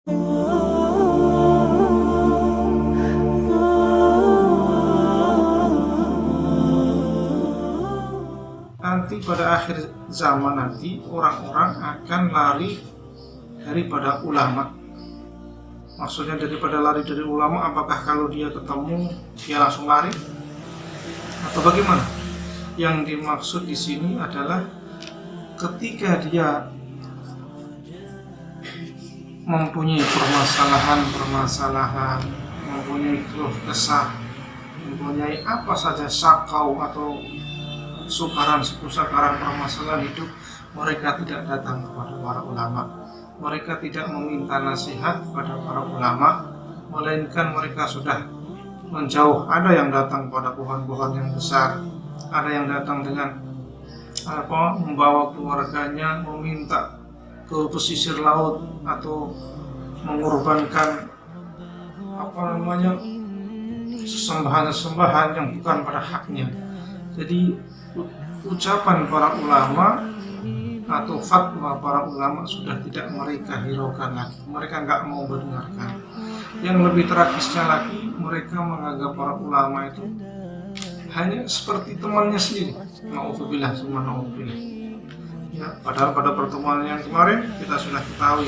Nanti pada akhir zaman nanti orang-orang akan lari daripada ulama. Maksudnya daripada lari dari ulama, apakah kalau dia ketemu dia langsung lari atau bagaimana? Yang dimaksud di sini adalah ketika dia mempunyai permasalahan, mempunyai keluh kesah, mempunyai apa saja sakau atau sukar permasalahan hidup, mereka tidak datang kepada para ulama. Mereka tidak meminta nasihat kepada para ulama, melainkan mereka sudah menjauh. Ada yang datang pada pohon-pohon yang besar, ada yang datang dengan membawa keluarganya, meminta ke pesisir laut atau mengorbankan sesembahan yang bukan pada haknya. Jadi ucapan para ulama atau fatwa para ulama sudah tidak mereka hiraukan lagi. Mereka nggak mau mendengarkan. Yang lebih tragisnya lagi, mereka menganggap para ulama itu hanya seperti temannya sendiri. Na'udzubillah, semua na'udzubillah. Ya, padahal pada pertemuan yang kemarin kita sudah ketahui,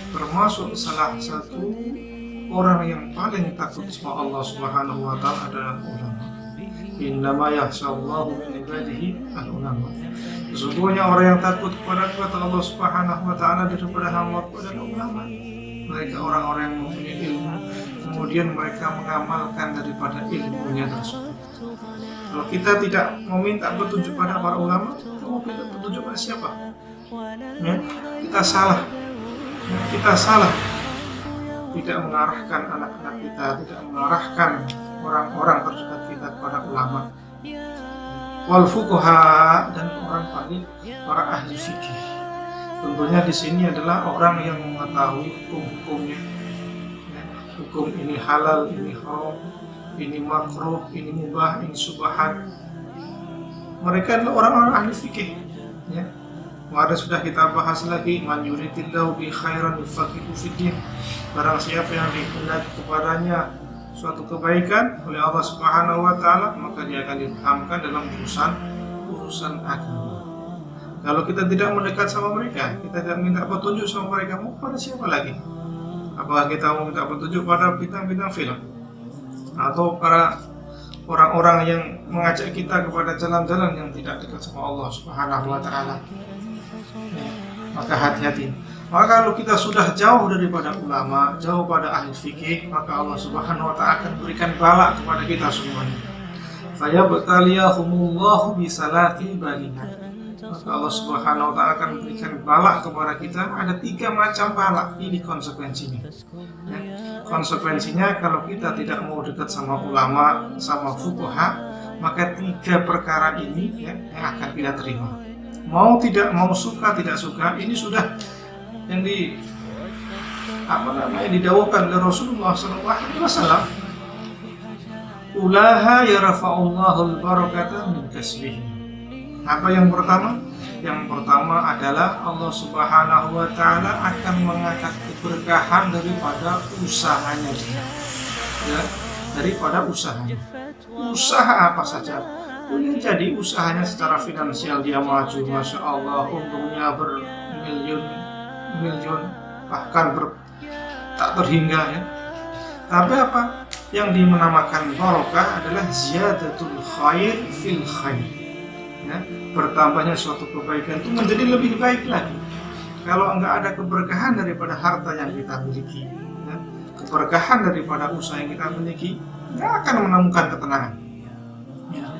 termasuk salah satu orang yang paling takut sama Allah Subhanahu wa taala adalah ulama. Innama yakhshallahu min ibadihi al-ulama. Sesungguhnya orang yang takut kepada Allah Subhanahu wa taala daripada hamba adalah ulama. Mereka orang-orang yang mempunyai ilmu, kemudian mereka mengamalkan daripada ilmunya tersebut. Kalau kita tidak meminta petunjuk pada para ulama, kita mau minta petunjuk pada siapa? Ya, kita salah. Ya, kita salah. Tidak mengarahkan anak-anak kita, tidak mengarahkan orang-orang terdekat kita kepada ulama. Wal fuqaha, dan orang paling para ahli fikih. Tentunya di sini adalah orang yang mengetahui hukum-hukumnya. Ya, hukum ini halal, ini haram, ini makruh, ini mubah, ini subahat. Mereka adalah orang-orang ahli fikih. Ya. Maka sudah kita bahas lagi, man yuridillahu bi khairan yufaqihu fiddin. Barang siapa yang dikehendaki kepadanya suatu kebaikan oleh Allah Subhanahu wa taala, maka dia akan dipahamkan dalam urusan agama. Kalau kita tidak mendekat sama mereka, kita tidak minta petunjuk sama mereka, mau pada siapa lagi? Apakah kita mau minta petunjuk pada bintang-bintang film? Atau para orang-orang yang mengajak kita kepada jalan-jalan yang tidak dekat sama Allah Subhanahu wa taala? Maka hati-hati. Maka kalau kita sudah jauh daripada ulama, jauh pada ahli fikih, maka Allah Subhanahu wa taala akan berikan bala kepada kita semuanya. Fayabtaliyahumullahu bisalati balihan. Maka Allah Subhanahu wa taala akan berikan bala kepada kita. Ada 3 macam bala. Ini konsekuensinya. Ya. Konsekuensinya kalau kita tidak mau dekat sama ulama, sama fuqaha, maka 3 perkara ini yang akan kita terima. Mau tidak mau, suka tidak suka, ini sudah yang didawuhkan oleh Rasulullah SAW. Ulaha yarfa'ullahu al-barakata min kasbihi. Apa yang pertama? Yang pertama adalah Allah Subhanahu wa taala akan mengangkat keberkahan daripada usahanya dia. Ya, daripada usahanya. Usaha apa saja. Boleh jadi usahanya secara finansial dia maju, masya Allah, untungnya bermilion, bahkan tak terhingga ya. Tapi apa yang dinamakan barokah adalah ziyadatul khair fil khair. Ya, bertambahnya suatu kebaikan itu menjadi lebih baik lagi. Kalau enggak ada keberkahan daripada harta yang kita miliki, ya, keberkahan daripada usaha yang kita miliki, enggak akan menemukan ketenangan. Ya.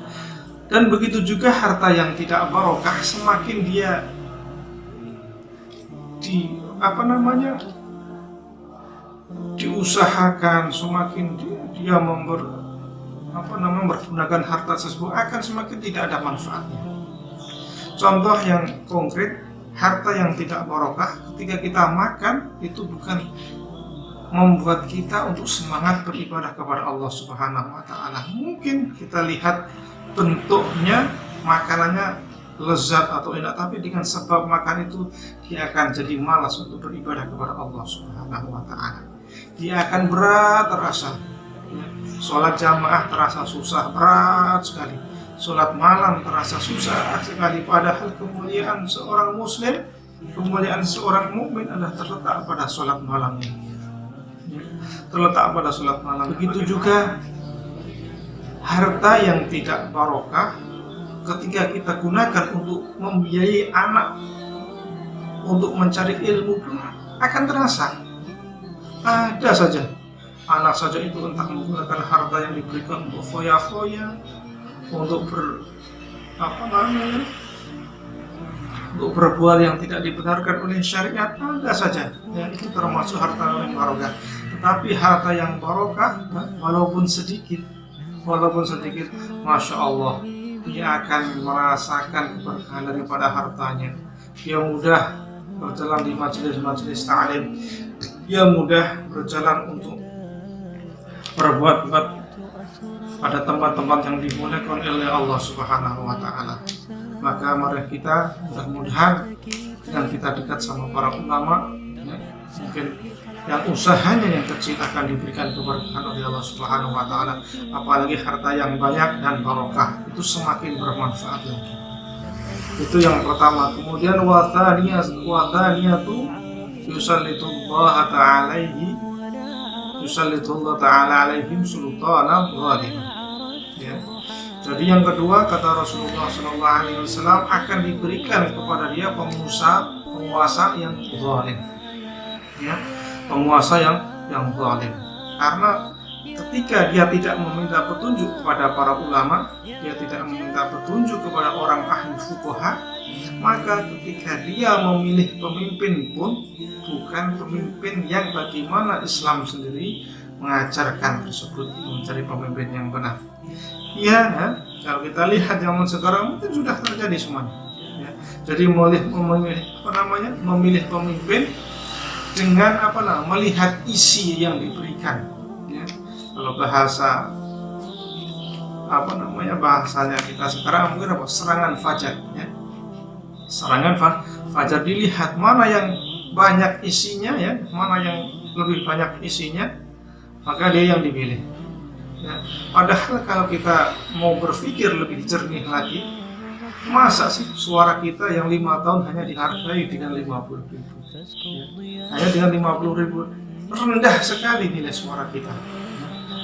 Dan begitu juga harta yang tidak barokah, semakin dia diusahakan, semakin dia mempergunakan harta tersebut, akan semakin tidak ada manfaatnya. Contoh yang konkret, harta yang tidak barokah ketika kita makan itu bukan membuat kita untuk semangat beribadah kepada Allah Subhanahu wa taala. Mungkin kita lihat bentuknya, makanannya lezat atau enak, tapi dengan sebab makan itu dia akan jadi malas untuk beribadah kepada Allah Subhanahu wa Ta'ala. Dia akan berat terasa. Sholat jamaah terasa susah, berat sekali. Sholat malam terasa susah sekali. Padahal kemuliaan seorang muslim, kemuliaan seorang mukmin adalah terletak pada sholat malamnya. Terletak pada sholat malam. Begitu juga harta yang tidak barokah ketika kita gunakan untuk membiayai anak untuk mencari ilmu pun akan terasa. Ada saja anak saja itu entah menggunakan harta yang diberikan untuk foya-foya, untuk untuk berbuat yang tidak dibenarkan oleh syariat. Ada saja yang itu termasuk harta yang barokah. Tetapi harta yang barokah walaupun sedikit, Masya Allah, dia akan merasakan keberkahan daripada hartanya. Dia mudah berjalan di majelis-majelis ta'lim, dia mudah berjalan untuk berbuat pada tempat-tempat yang dimuliakan oleh Allah Subhanahu wa Ta'ala. Maka mari kita mudah-mudahan dengan kita dekat sama para ulama, mungkin yang usahanya yang kecil akan diberikan keberkahan oleh Allah Subhanahu wa Ta'ala. Apalagi harta yang banyak dan barokah itu semakin bermanfaat lagi. Itu yang pertama. Kemudian wathaniyatu yusallitullah ta'ala alaihim sultanan zalim. Ya. Jadi yang kedua, kata Rasulullah SAW, akan diberikan kepada dia penguasa yang zalim. Ya. Penguasa yang zalim. Karena ketika dia tidak meminta petunjuk kepada para ulama, dia tidak meminta petunjuk kepada orang ahli fuqaha, maka ketika dia memilih pemimpin pun bukan pemimpin yang bagaimana Islam sendiri mengajarkan tersebut, mencari pemimpin yang benar. Ya, kalau kita lihat zaman sekarang itu sudah terjadi semuanya. Ya. Jadi memilih pemimpin dengan melihat isi yang diberikan. Ya. Kalau bahasanya kita sekarang mungkin serangan fajar. Ya. Serangan fajar, dilihat mana yang banyak isinya, ya, mana yang lebih banyak isinya, maka dia yang dipilih. Ya. Padahal kalau kita mau berpikir lebih jernih lagi, masa sih suara kita yang 5 tahun hanya dihargai dengan 50.000? Ya. Hanya dengan 50.000, rendah sekali nilai suara kita.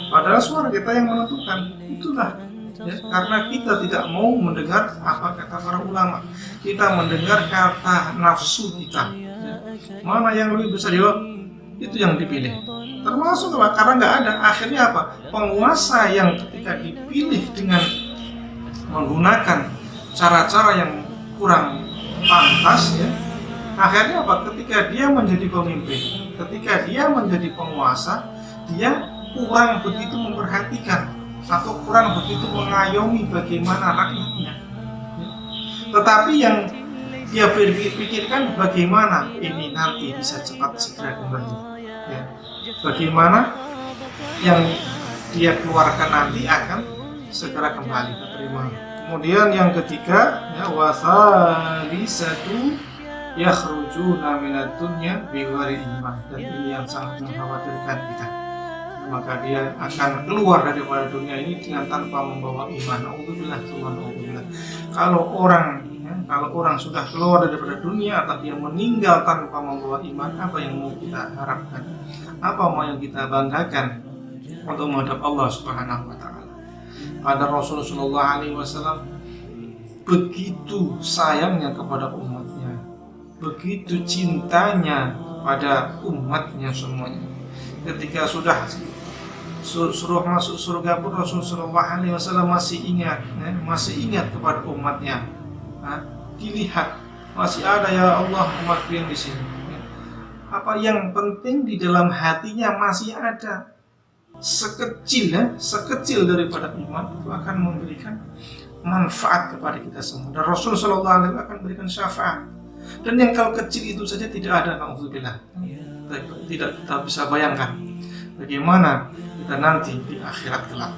Padahal suara kita yang menentukan. Itulah, ya, karena kita tidak mau mendengar apa kata para ulama, kita mendengar kata nafsu kita. Ya. Mana yang lebih besar, itu yang dipilih. Termasuk karena nggak ada, akhirnya apa? Penguasa yang ketika dipilih dengan menggunakan cara-cara yang kurang pantas, ya, akhirnya apa? Ketika dia menjadi pemimpin, ketika dia menjadi penguasa, dia kurang begitu memperhatikan atau kurang begitu mengayomi bagaimana rakyatnya. Tetapi yang dia pikirkan bagaimana ini nanti bisa cepat segera kembali. Ya. Bagaimana yang dia keluarkan nanti akan segera kembali diterima. Kemudian yang ketiga, ya, wasalisatu yakhrujuna minad dunya bighairi iman. Dan ini yang sangat mengkhawatirkan kita. Maka dia akan keluar daripada dunia ini dengan tanpa membawa iman. Alhamdulillah. Kalau orang sudah keluar daripada dunia atau dia meninggal tanpa membawa iman, apa yang mau kita harapkan? Apa mau yang kita banggakan untuk menghadap Allah Subhanahu wa Ta'ala? Pada Rasulullah SAW begitu sayangnya kepada umatnya, begitu cintanya pada umatnya semuanya. Ketika sudah suruh masuk surga pun Rasulullah SAW masih ingat kepada umatnya. Dilihat masih ada, ya Allah, umatku yang di sini. Apa yang penting di dalam hatinya masih ada. Sekecil daripada iman itu akan memberikan manfaat kepada kita semua. Dan Rasulullah SAW akan memberikan syafaat. Dan yang kalau kecil itu saja tidak ada, alhamdulillah. Tidak kita bisa bayangkan bagaimana kita nanti di akhirat kelak.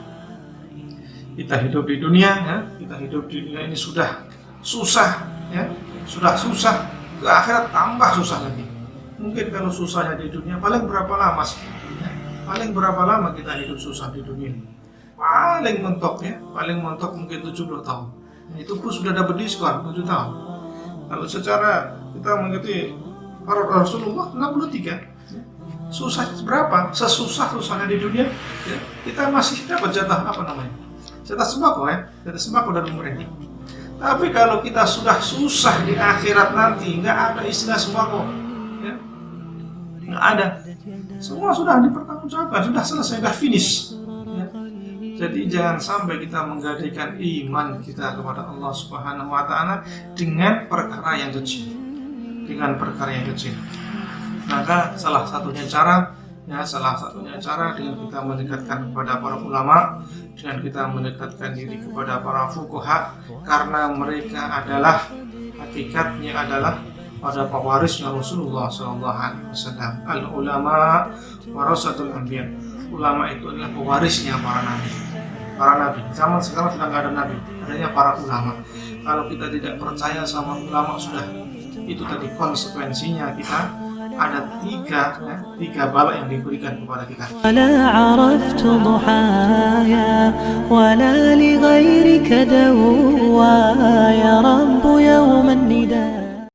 Kita hidup di dunia, ya, kita hidup di dunia ini sudah susah, ya, sudah susah, ke akhirat tambah susah lagi. Mungkin kalau susahnya di dunia paling berapa lama sih? Ya, paling berapa lama kita hidup susah di dunia? Paling mentok ya, paling mentok mungkin 70 tahun. Itu pun sudah dapat diskon 7 tahun. Kalau secara kita mengikuti para Rasulullah 63. Susah berapa? Sesusah-susahnya di dunia, ya, kita masih dapat jatah apa namanya? Jatah sembako ya, jatah sembako dari pemerintah. Tapi kalau kita sudah susah di akhirat nanti, nggak ada istilah sembako, ya, nggak ada. Semua sudah dipertanggungjawabkan, sudah selesai, sudah finish. Ya. Jadi jangan sampai kita menggadaikan iman kita kepada Allah Subhanahu Wa Taala dengan perkara yang kecil, Maka salah satunya cara dengan kita mendekatkan kepada para ulama, dengan kita mendekatkan diri kepada para fuqaha, karena mereka adalah hakikatnya adalah pada pewarisnya Rasulullah SAW. Al ulama warasatul anbiya. Ulama itu adalah pewarisnya para nabi. Zaman sekarang sudah nggak ada nabi, adanya para ulama. Kalau kita tidak percaya sama ulama, sudah itu tadi konsekuensinya kita ada tiga bala yang diberikan kepada kita. ولا عرفت ضحايا ولا لغيرك دوايا رب يوم النداء